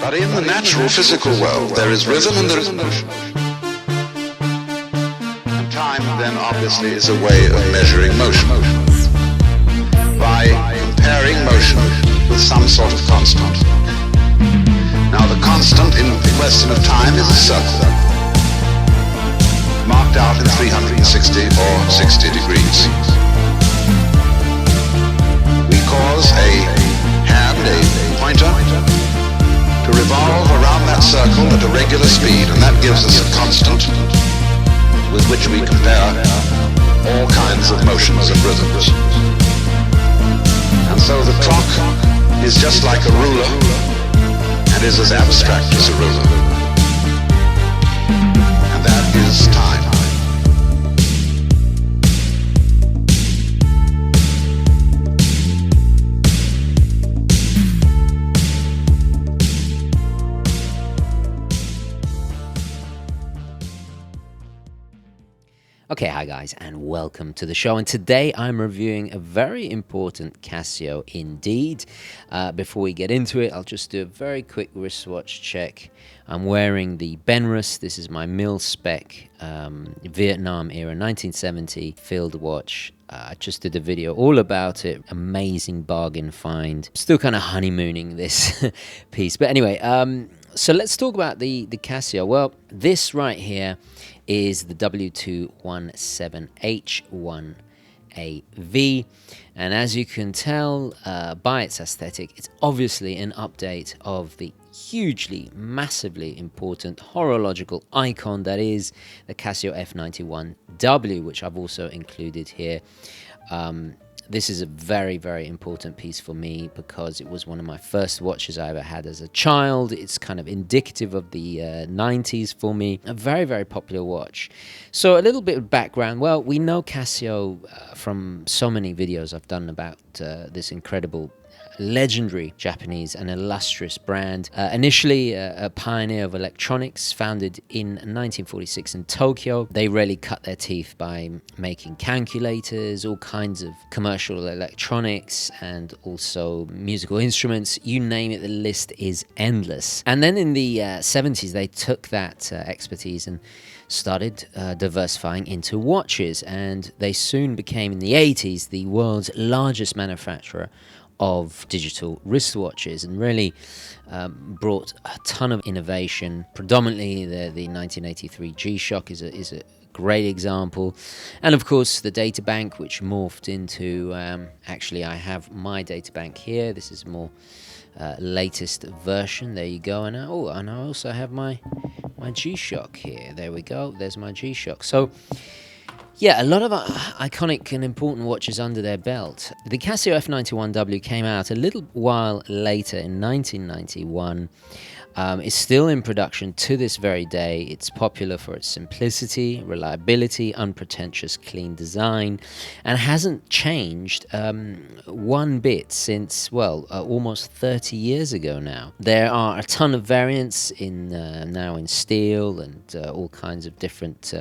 But in the natural physical world, there is rhythm and there is motion. And time, then, obviously, is a way of measuring motion by comparing motion with some sort of constant. Now, the constant in the question of time is a circle, marked out in 360 or 60 degrees. We cause a hand, a pointer, to revolve around that circle at a regular speed, and that gives us a constant with which we compare all kinds of motions and rhythms. And so the clock is just like a ruler and is as abstract as a ruler. And that is time. Okay, hi guys, and welcome to the show. And today I'm reviewing a very important Casio indeed. Before we get into it, I'll just do a very quick wristwatch check. I'm wearing the Benrus. This is my mil-spec Vietnam era 1970 field watch. I just did a video all about it. Amazing bargain find. Still kind of honeymooning this piece. But anyway, so let's talk about the Casio. Well, this right here is the W217H 1AV, and as you can tell by its aesthetic, it's obviously an update of the hugely, massively important horological icon that is the Casio F91W, which I've also included here. This is a very, very important piece for me because it was one of my first watches I ever had as a child. It's kind of indicative of the 90s for me. A very, very popular watch. So a little bit of background. Well, we know Casio from so many videos I've done about this incredible legendary Japanese and illustrious brand. Initially a pioneer of electronics, founded in 1946 in Tokyo. They really cut their teeth by making calculators, all kinds of commercial electronics, and also musical instruments. You name it, the list is endless. And then in the 70s, they took that expertise and started diversifying into watches, and they soon became, in the 80s, the world's largest manufacturer of digital wristwatches, and really brought a ton of innovation. Predominantly the 1983 G-Shock is a great example, and of course the data bank, which morphed into actually I have my data bank here. This is more latest version. There you go. And I also have my G-Shock here. There we go. There's my G-Shock. So yeah, a lot of iconic and important watches under their belt. The Casio F91W came out a little while later in 1991. It's still in production to this very day. It's popular for its simplicity, reliability, unpretentious, clean design, and hasn't changed one bit since, well, almost 30 years ago now. There are a ton of variants now in steel and all kinds of different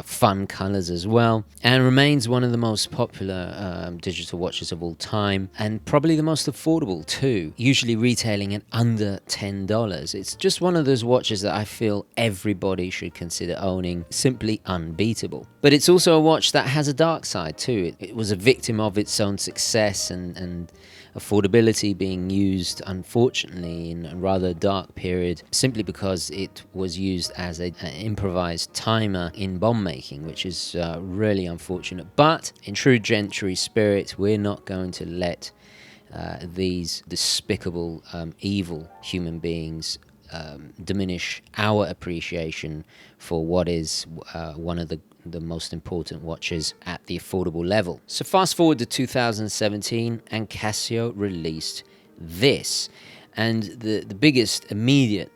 fun colors as well, and remains one of the most popular digital watches of all time, and probably the most affordable too, usually retailing at under $10. It's just one of those watches that I feel everybody should consider owning. Simply unbeatable. But it's also a watch that has a dark side too. It was a victim of its own success and affordability, being used unfortunately in a rather dark period simply because it was used as an improvised timer in bomb making, which is really unfortunate. But in true Gentry spirit, we're not going to let these despicable, evil human beings diminish our appreciation for what is one of the most important watches at the affordable level. So fast forward to 2017, and Casio released this, and the biggest immediate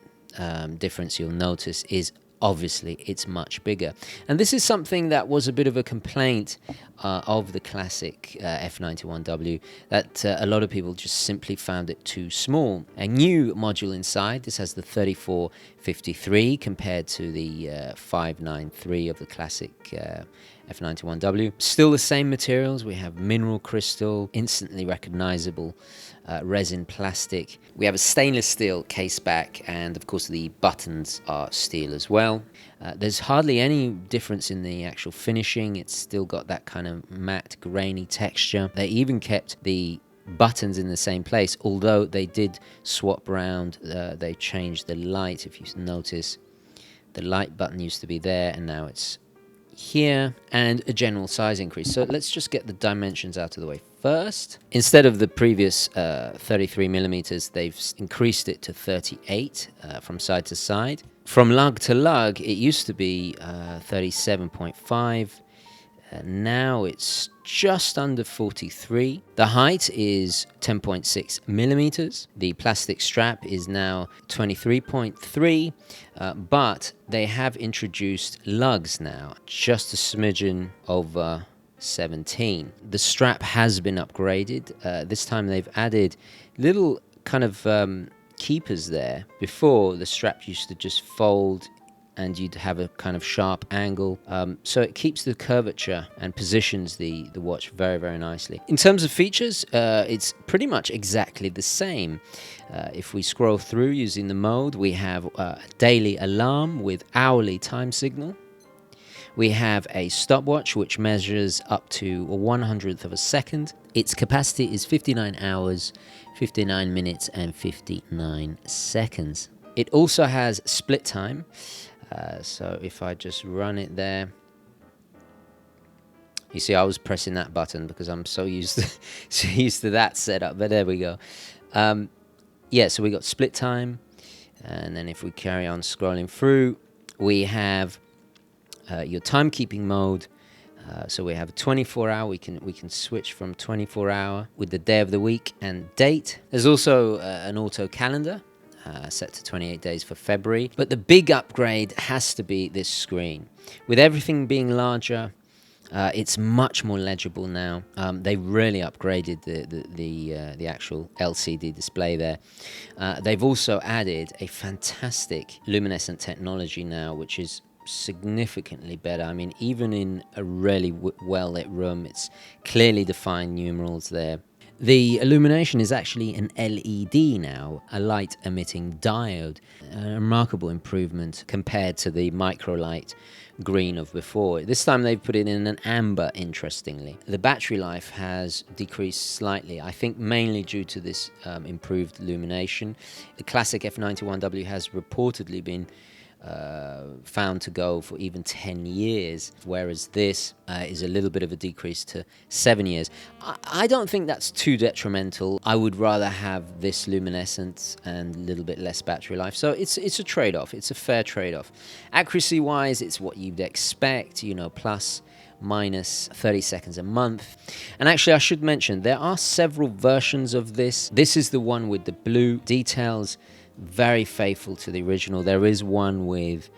difference you'll notice is obviously it's much bigger. And this is something that was a bit of a complaint of the classic F91W, that a lot of people just simply found it too small. A new module inside, this has the 3453 compared to the 593 of the classic F91W. Still the same materials. We have mineral crystal, instantly recognizable resin plastic. We have a stainless steel case back, and of course the buttons are steel as well. There's hardly any difference in the actual finishing. It's still got that kind of matte, grainy texture. They even kept the buttons in the same place, although they did swap around. They changed the light. If you notice, the light button used to be there, and now it's here, and a general size increase. So let's just get the dimensions out of the way first. Instead of the previous 33 millimeters, they've increased it to 38 from side to side. From lug to lug, it used to be 37.5. Now it's just under 43. The height is 10.6 millimeters. The plastic strap is now 23.3, but they have introduced lugs now, just a smidgen over 17. The strap has been upgraded. This time they've added little kind of keepers there. Before, the strap used to just fold and you'd have a kind of sharp angle. So it keeps the curvature and positions the watch very, very nicely. In terms of features, it's pretty much exactly the same. If we scroll through using the mode, we have a daily alarm with hourly time signal. We have a stopwatch which measures up to a 100th of a second. Its capacity is 59 hours, 59 minutes and 59 seconds. It also has split time. So if I just run it there, you see I was pressing that button because I'm so used to that setup, but there we go. Yeah, so we got split time, and then if we carry on scrolling through, we have your timekeeping mode. So we have a 24-hour. We can switch from 24-hour with the day of the week and date. There's also an auto calendar. Set to 28 days for February. But the big upgrade has to be this screen. With everything being larger, it's much more legible now. They really upgraded the actual LCD display there. They've also added a fantastic luminescent technology now, which is significantly better. I mean, even in a really well-lit room, it's clearly defined numerals there. The illumination is actually an LED now, a light-emitting diode. A remarkable improvement compared to the microlight green of before. This time they've put it in an amber, interestingly. The battery life has decreased slightly, I think mainly due to this improved illumination. The classic F91W has reportedly been found to go for even 10 years, whereas this is a little bit of a decrease to 7 years. I don't think that's too detrimental. I would rather have this luminescence and a little bit less battery life. So it's a trade-off. It's a fair trade-off. Accuracy-wise, it's what you'd expect, plus minus 30 seconds a month. And actually, I should mention, there are several versions of this. This is the one with the blue details, very faithful to the original. There is one with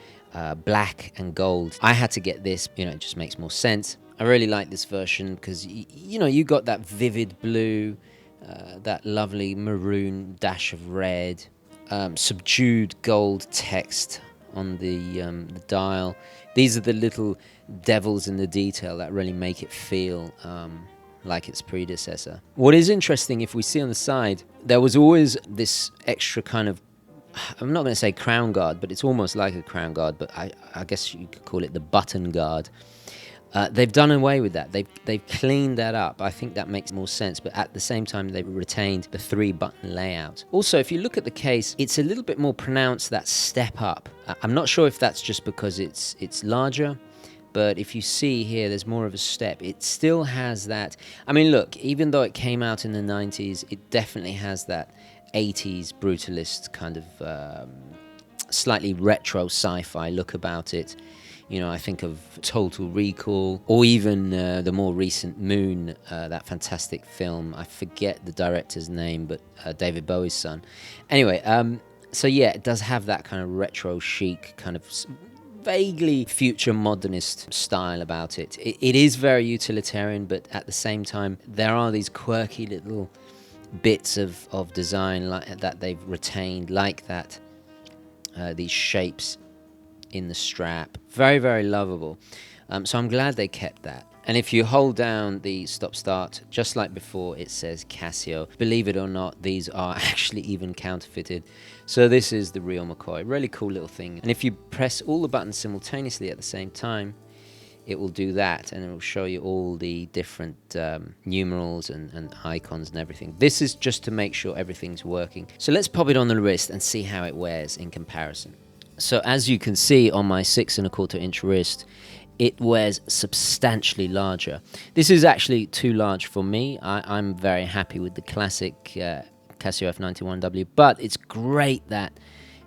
black and gold. I had to get this, it just makes more sense. I really like this version because, you got that vivid blue, that lovely maroon dash of red, subdued gold text on the dial. These are the little devils in the detail that really make it feel like its predecessor. What is interesting, if we see on the side, there was always this extra kind of, I'm not going to say crown guard, but it's almost like a crown guard, but I guess you could call it the button guard. They've done away with that. They've cleaned that up. I think that makes more sense, but at the same time, they've retained the 3-button layout. Also, if you look at the case, it's a little bit more pronounced, that step up. I'm not sure if that's just because it's larger, but if you see here, there's more of a step. It still has that. I mean, look, even though it came out in the 90s, it definitely has that 80s brutalist kind of slightly retro sci-fi look about it. I think of Total Recall, or even the more recent Moon, that fantastic film. I forget the director's name, but David Bowie's son. Anyway, so yeah, it does have that kind of retro chic, kind of vaguely future modernist style about it. It is very utilitarian, but at the same time, there are these quirky little bits of design like that they've retained, like that, these shapes in the strap. Very, very lovable. So I'm glad they kept that. And if you hold down the stop-start, just like before, it says Casio. Believe it or not, these are actually even counterfeited. So this is the real McCoy. Really cool little thing. And if you press all the buttons simultaneously at the same time, it will do that, and it will show you all the different numerals and icons and everything. This is just to make sure everything's working. So let's pop it on the wrist and see how it wears in comparison. So as you can see on my 6¼ wrist, it wears substantially larger. This is actually too large for me. I'm very happy with the classic Casio F91W, but it's great that,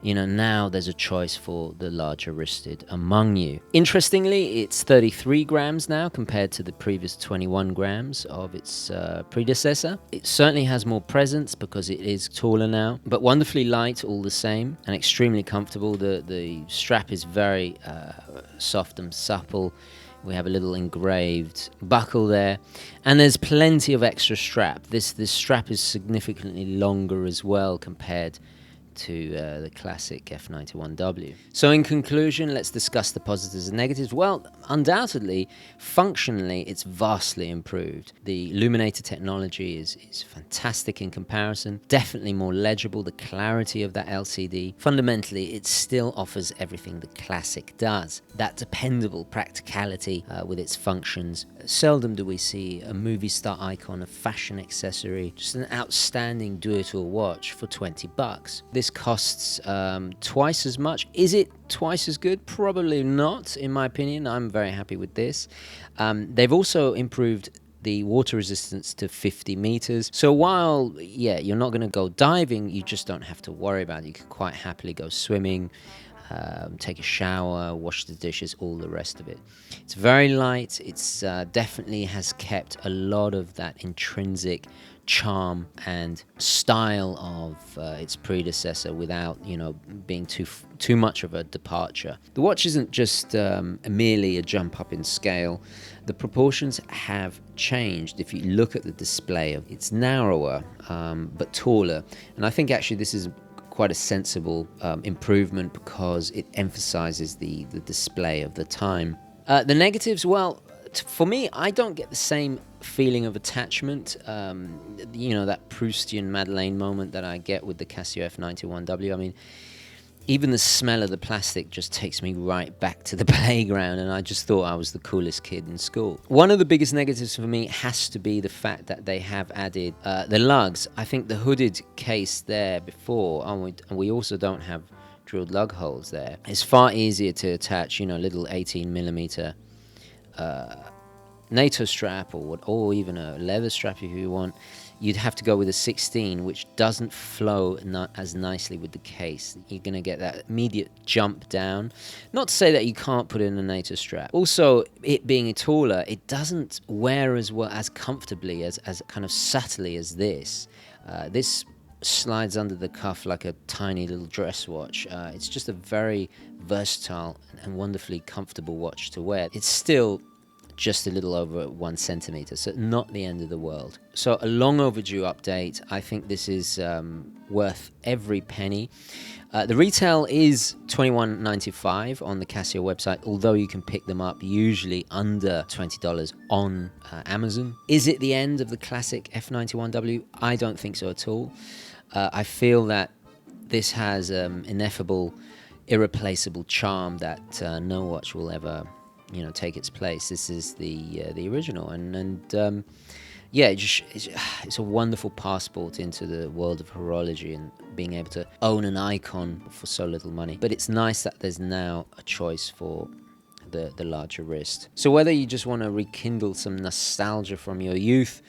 you know, now there's a choice for the larger wristed among you. Interestingly, it's 33 grams now compared to the previous 21 grams of its predecessor. It certainly has more presence because it is taller now, but wonderfully light all the same and extremely comfortable. The strap is very soft and supple. We have a little engraved buckle there, and there's plenty of extra strap. This strap is significantly longer as well compared to the classic F91W. So in conclusion, let's discuss the positives and negatives. Well, undoubtedly, functionally, it's vastly improved. The illuminator technology is fantastic in comparison, definitely more legible, the clarity of that LCD. Fundamentally, it still offers everything the classic does. That dependable practicality with its functions. Seldom do we see a movie star icon, a fashion accessory, just an outstanding do-it-all watch for $20. This costs twice as much. Is it twice as good? Probably not, in my opinion. I'm very happy with this. They've also improved the water resistance to 50 meters. So while, yeah, you're not going to go diving, you just don't have to worry about it. You can quite happily go swimming, take a shower, wash the dishes, all the rest of it. It's very light. It's definitely has kept a lot of that intrinsic charm and style of its predecessor without, you know, being too much of a departure. The watch isn't just merely a jump up in scale. The proportions have changed. If you look at the display, it's narrower but taller, and I think actually this is quite a sensible improvement because it emphasizes the display of the time. The negatives, well, for me, I don't get the same feeling of attachment, you know, that Proustian Madeleine moment that I get with the Casio F91W. I mean, even the smell of the plastic just takes me right back to the playground, and I just thought I was the coolest kid in school. One of the biggest negatives for me has to be the fact that they have added the lugs. I think the hooded case there before, and we also don't have drilled lug holes there. It's far easier to attach, you know, little 18mm NATO strap or even a leather strap if you want. You'd have to go with a 16, which doesn't flow as nicely with the case. You're going to get that immediate jump down. Not to say that you can't put in a NATO strap. Also, it being taller, it doesn't wear as well, as comfortably, as kind of subtly as this. This slides under the cuff like a tiny little dress watch. It's just a very versatile and wonderfully comfortable watch to wear. It's still just a little over 1 centimeter, so not the end of the world. So a long overdue update. I think this is worth every penny. The retail is $21.95 on the Casio website, although you can pick them up usually under $20 on Amazon. Is it the end of the classic F91W? I don't think so at all. I feel that this has ineffable, irreplaceable charm that no watch will ever, you know, take its place. This is the original, and yeah, it's a wonderful passport into the world of horology and being able to own an icon for so little money. But it's nice that there's now a choice for the larger wrist. So whether you just want to rekindle some nostalgia from your youth,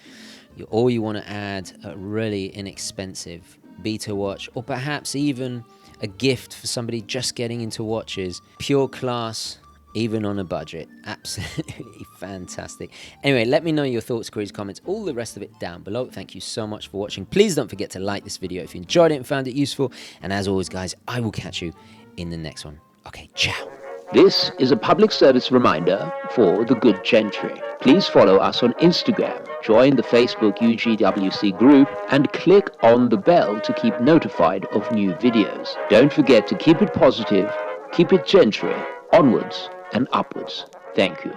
or you want to add a really inexpensive beta watch, or perhaps even a gift for somebody just getting into watches, pure class, even on a budget. Absolutely fantastic. Anyway, let me know your thoughts, queries, comments, all the rest of it down below. Thank you so much for watching. Please don't forget to like this video if you enjoyed it and found it useful. And as always, guys, I will catch you in the next one. Okay, ciao. This is a public service reminder for the good Gentry. Please follow us on Instagram, join the Facebook UGWC group, and click on the bell to keep notified of new videos. Don't forget to keep it positive, keep it Gentry, onwards and upwards. Thank you.